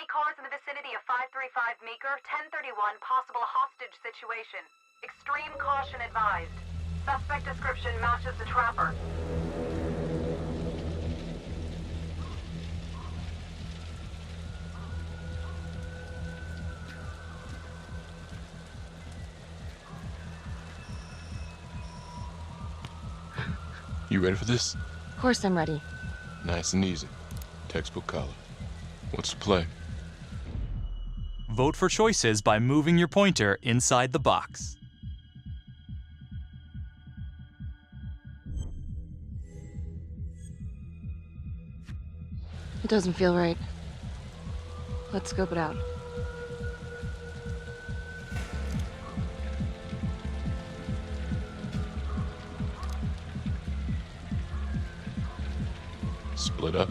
Any cars in the vicinity of 535 Meeker, 1031, possible hostage situation. Extreme caution advised. Suspect description matches the trapper. You ready for this? Of course I'm ready. Nice and easy. Textbook color. What's the play? Vote for choices by moving your pointer inside the box. It doesn't feel right. Let's scope it out. Split up.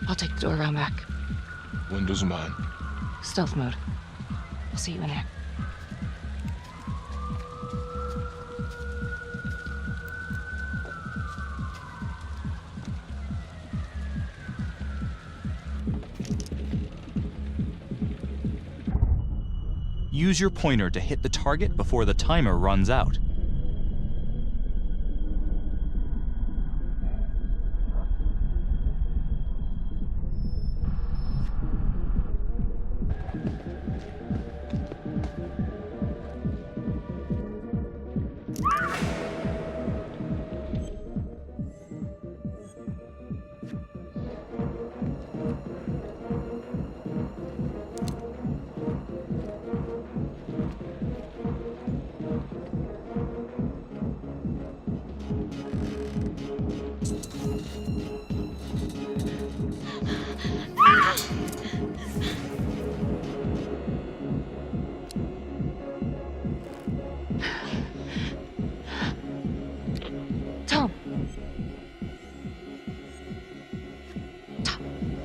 I'll take the door around back. Windows mine. Stealth mode. I'll see you in there. Use your pointer to hit the target before the timer runs out. Tom!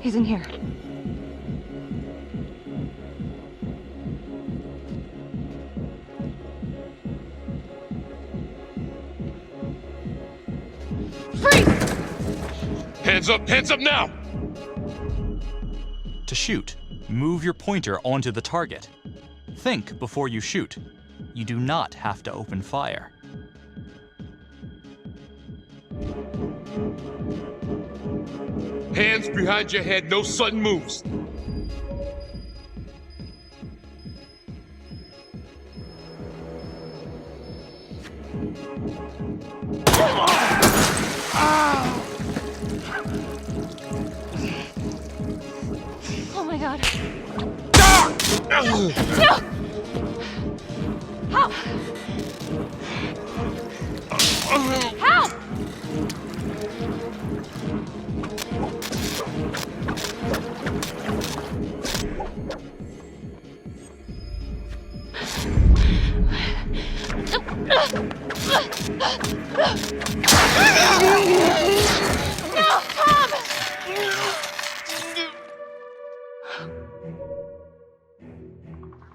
He's in here. Freeze! Hands up now! To shoot, move your pointer onto the target. Think before you shoot. You do not have to open fire. Hands behind your head, no sudden moves. Oh my god. No! Help! Help! No, Tom!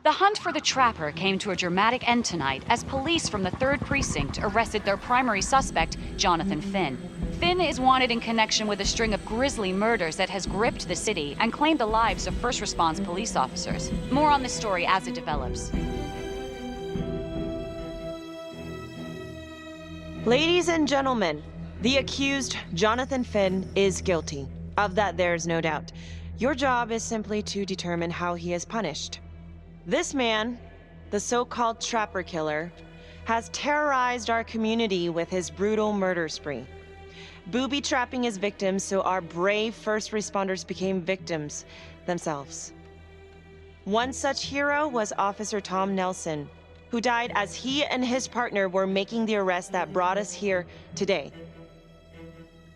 The hunt for the Trapper came to a dramatic end tonight as police from the 3rd Precinct arrested their primary suspect, Jonathan Finn. Finn is wanted in connection with a string of grisly murders that has gripped the city and claimed the lives of first response police officers. More on this story as it develops. Ladies and gentlemen, the accused, Jonathan Finn, is guilty. Of that, there is no doubt. Your job is simply to determine how he is punished. This man, the so-called Trapper Killer, has terrorized our community with his brutal murder spree, booby-trapping his victims so our brave first responders became victims themselves. One such hero was Officer Tom Nelson, who died as he and his partner were making the arrest that brought us here today.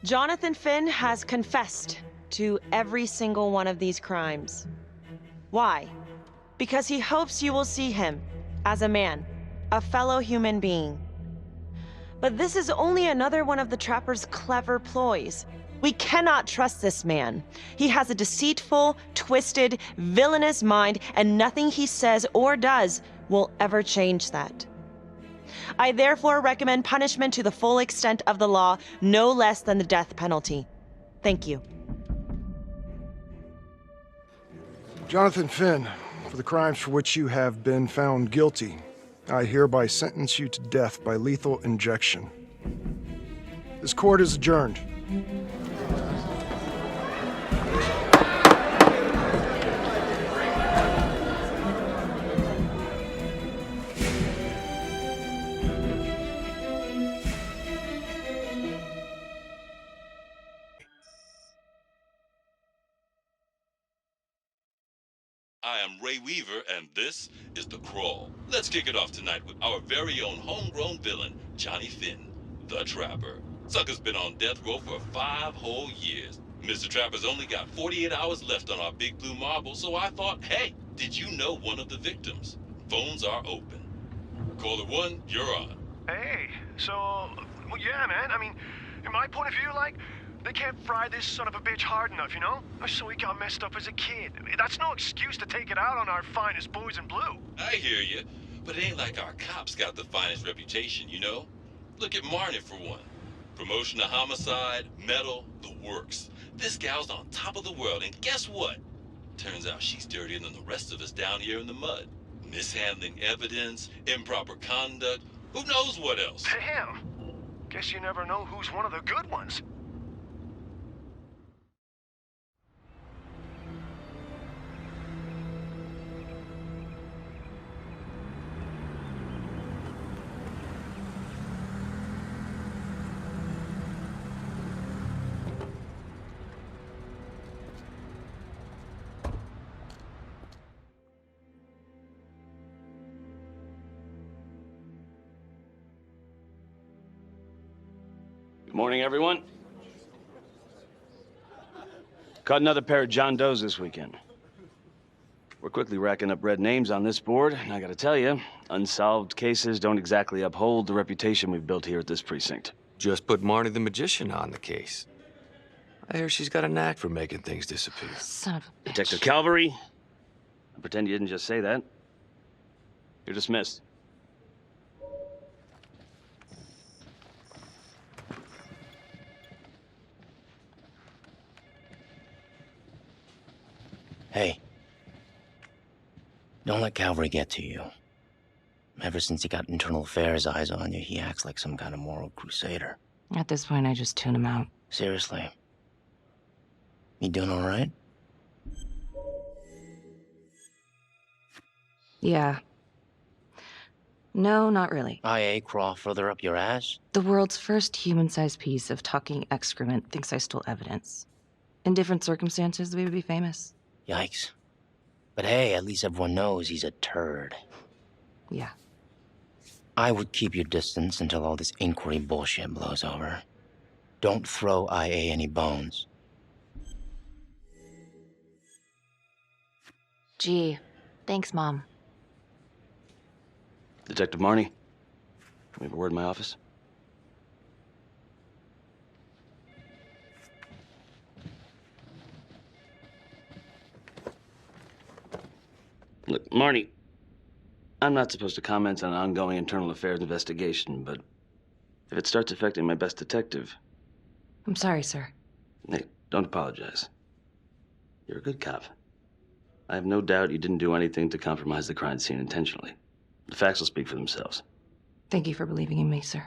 Jonathan Finn has confessed to every single one of these crimes. Why? Because he hopes you will see him as a man, a fellow human being. But this is only another one of the Trapper's clever ploys. We cannot trust this man. He has a deceitful, twisted, villainous mind, and nothing he says or does will ever change that. I therefore recommend punishment to the full extent of the law, no less than the death penalty. Thank you. Jonathan Finn, for the crimes for which you have been found guilty, I hereby sentence you to death by lethal injection. This court is adjourned. I am Ray Weaver, and this is The Crawl. Let's kick it off tonight with our very own homegrown villain, Johnny Finn, the Trapper. Sucker's been on death row for 5 whole years. Mr. Trapper's only got 48 hours left on our big blue marble, so I thought, hey, did you know one of the victims? Phones are open. Caller 1, you're on. Hey, so, well, yeah, man, I mean, in my point of view, like, they can't fry this son of a bitch hard enough, you know? So he got messed up as a kid. That's no excuse to take it out on our finest boys in blue. I hear you, but it ain't like our cops got the finest reputation, you know? Look at Marnie for one. Promotion to homicide, medal, the works. This gal's on top of the world, and guess what? Turns out she's dirtier than the rest of us down here in the mud. Mishandling evidence, improper conduct, who knows what else? Damn. Guess you never know who's one of the good ones. Good morning, everyone. Caught another pair of John Does this weekend. We're quickly racking up red names on this board, and I gotta tell you, unsolved cases don't exactly uphold the reputation we've built here at this precinct. Just put Marnie the Magician on the case. I hear she's got a knack for making things disappear. Son of a bitch. Detective Calvary, I pretend you didn't just say that. You're dismissed. Hey, don't let Calvary get to you. Ever since he got internal affairs eyes on you, he acts like some kind of moral crusader. At this point, I just tune him out. Seriously. You doing all right? Yeah. No, not really. IA crawl further up your ass? The world's first human-sized piece of talking excrement thinks I stole evidence. In different circumstances, we would be famous. Yikes. But hey, at least everyone knows he's a turd. Yeah. I would keep your distance until all this inquiry bullshit blows over. Don't throw IA any bones. Gee, thanks, Mom. Detective Marnie, can we have a word in my office? Look, Marnie, I'm not supposed to comment on an ongoing internal affairs investigation, but if it starts affecting my best detective... I'm sorry, sir. Hey, don't apologize. You're a good cop. I have no doubt you didn't do anything to compromise the crime scene intentionally. The facts will speak for themselves. Thank you for believing in me, sir.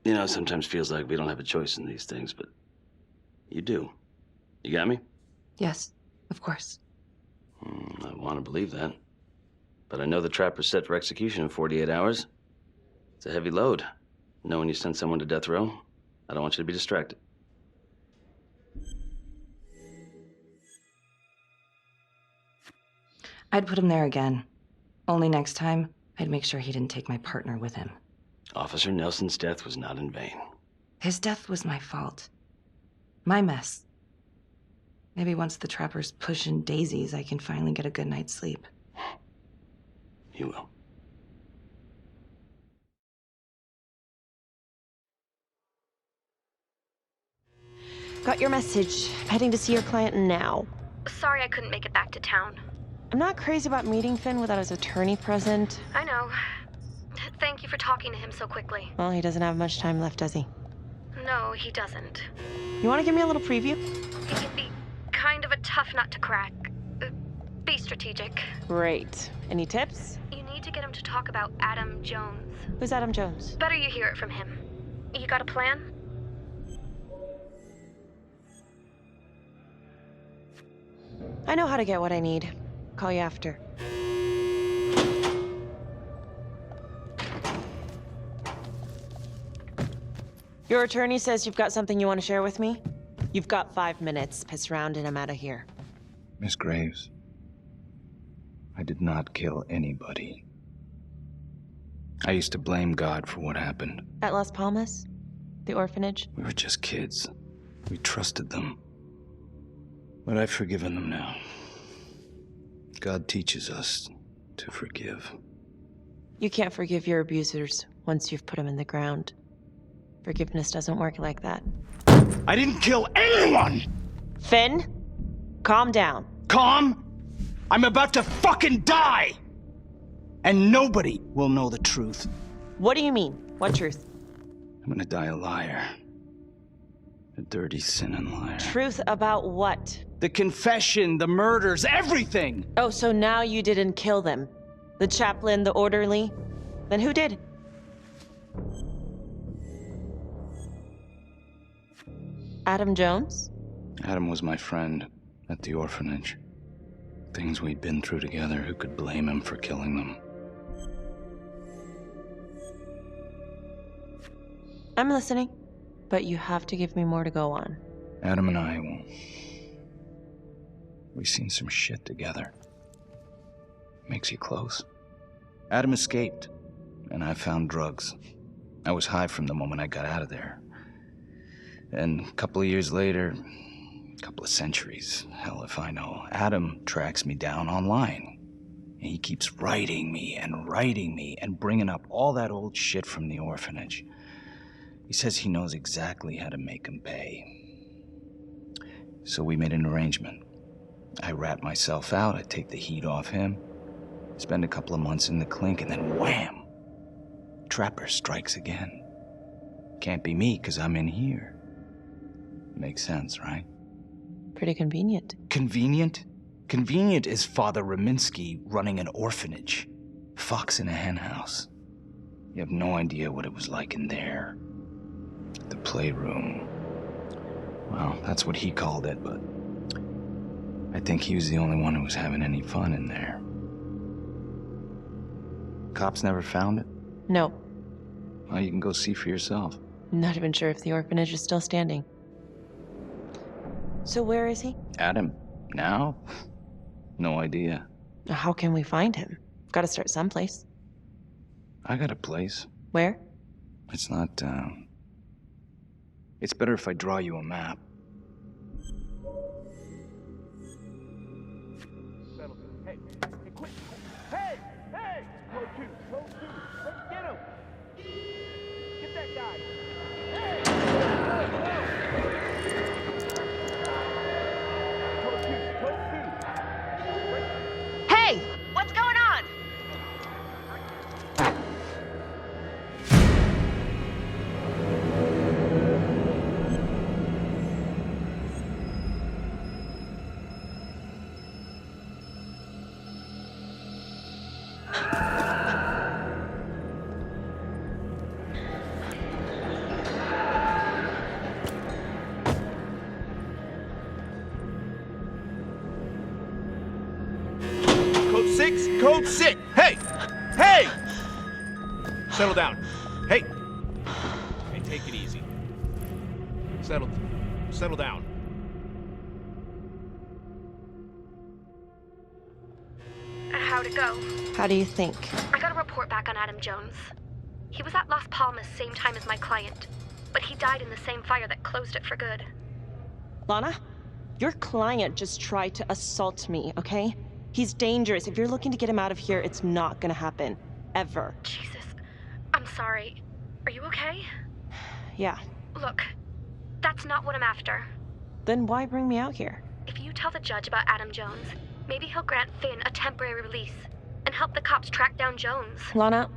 You know, it sometimes feels like we don't have a choice in these things, but you do. You got me? Yes, of course. I want to believe that. But I know the Trapper's set for execution in 48 hours. It's a heavy load, knowing you sent someone to death row. I don't want you to be distracted. I'd put him there again. Only next time, I'd make sure he didn't take my partner with him. Officer Nelson's death was not in vain. His death was my fault. My mess. Maybe once the Trapper's pushing daisies, I can finally get a good night's sleep. You will. Got your message. Heading to see your client now. Sorry I couldn't make it back to town. I'm not crazy about meeting Finn without his attorney present. I know. Thank you for talking to him so quickly. Well, he doesn't have much time left, does he? No, he doesn't. You want to give me a little preview? He can be kind of a tough nut to crack. Be strategic. Great. Any tips? You need to get him to talk about Adam Jones. Who's Adam Jones? Better you hear it from him. You got a plan? I know how to get what I need. Call you after. Your attorney says you've got something you want to share with me? You've got 5 minutes. Piss around and I'm out of here. Miss Graves, I did not kill anybody. I used to blame God for what happened. At Las Palmas? The orphanage? We were just kids. We trusted them. But I've forgiven them now. God teaches us to forgive. You can't forgive your abusers once you've put them in the ground. Forgiveness doesn't work like that. I didn't kill anyone! Finn, calm down. Calm? I'm about to fucking die! And nobody will know the truth. What do you mean? What truth? I'm gonna die a liar. A dirty, sinning liar. Truth about what? The confession, the murders, everything! Oh, so now you didn't kill them? The chaplain, the orderly? Then who did? Adam Jones? Adam was my friend at the orphanage. Things we'd been through together, who could blame him for killing them? I'm listening, but you have to give me more to go on. Adam and I, well, we've seen some shit together. Makes you close. Adam escaped, and I found drugs. I was high from the moment I got out of there. And a couple of years later, a couple of centuries, hell if I know, Adam tracks me down online. And he keeps writing me and bringing up all that old shit from the orphanage. He says he knows exactly how to make him pay. So we made an arrangement. I rat myself out, I take the heat off him, spend a couple of months in the clink, and then wham! Trapper strikes again. Can't be me, 'cause I'm in here. Makes sense, right? Pretty convenient. Convenient? Convenient is Father Raminsky running an orphanage. Fox in a henhouse. You have no idea what it was like in there. The playroom. Well, that's what he called it, but I think he was the only one who was having any fun in there. Cops never found it? No. Well, you can go see for yourself. Not even sure if the orphanage is still standing. So where is he? Adam? Now? No idea. How can we find him? Gotta start someplace. I got a place. Where? It's not, It's better if I draw you a map. Hey, quick! Hey! Code 2! Let's get him! Get that guy! Hey! What's going on? Code 6! Hey! Hey! Settle down. Hey! Hey, take it easy. Settle down. How'd it go? How do you think? I got a report back on Adam Jones. He was at Las Palmas same time as my client, but he died in the same fire that closed it for good. Lana, your client just tried to assault me, okay? He's dangerous. If you're looking to get him out of here, it's not gonna happen. Ever. Jesus. I'm sorry. Are you okay? Yeah. Look, that's not what I'm after. Then why bring me out here? If you tell the judge about Adam Jones, maybe he'll grant Finn a temporary release and help the cops track down Jones. Lana,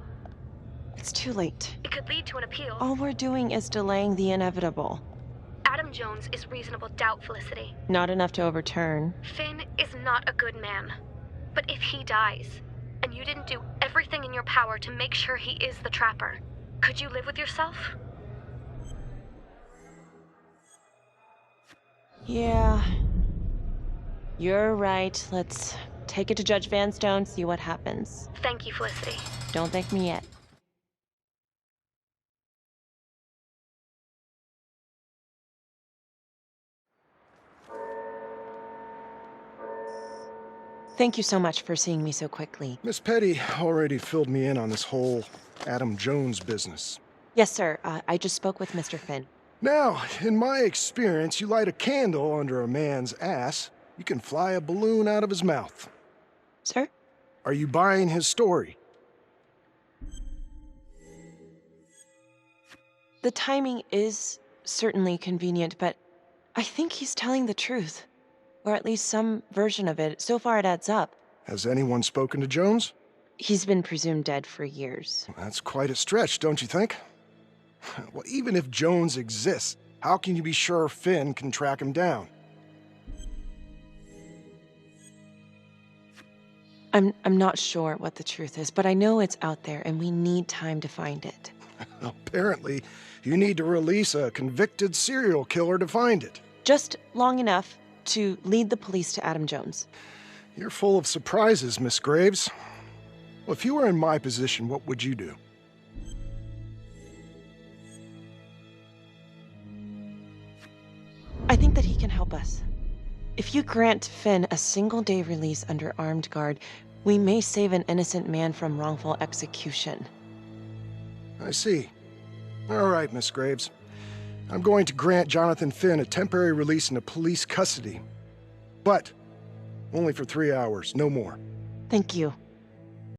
it's too late. It could lead to an appeal. All we're doing is delaying the inevitable. Adam Adam Jones is reasonable doubt, Felicity. Not enough to overturn. Finn is not a good man. But if he dies, and you didn't do everything in your power to make sure he is the Trapper, could you live with yourself? Yeah. You're right. Let's take it to Judge Vanstone, see what happens. Thank you, Felicity. Don't thank me yet. Thank you so much for seeing me so quickly. Miss Petty already filled me in on this whole Adam Jones business. Yes, sir. I just spoke with Mr. Finn. Now, in my experience, you light a candle under a man's ass, you can fly a balloon out of his mouth. Sir? Are you buying his story? The timing is certainly convenient, but I think he's telling the truth. Or at least some version of it. So far it adds up. Has anyone spoken to Jones? He's been presumed dead for years. That's quite a stretch, don't you think? Well, even if Jones exists, how can you be sure Finn can track him down? I'm not sure what the truth is, but I know it's out there and we need time to find it. Apparently, you need to release a convicted serial killer to find it. Just long enough to lead the police to Adam Jones. You're full of surprises, Miss Graves. Well, if you were in my position, what would you do? I think that he can help us. If you grant Finn a single-day release under armed guard, we may save an innocent man from wrongful execution. I see. All right, Miss Graves. I'm going to grant Jonathan Finn a temporary release into police custody. But only for 3 hours, no more. Thank you.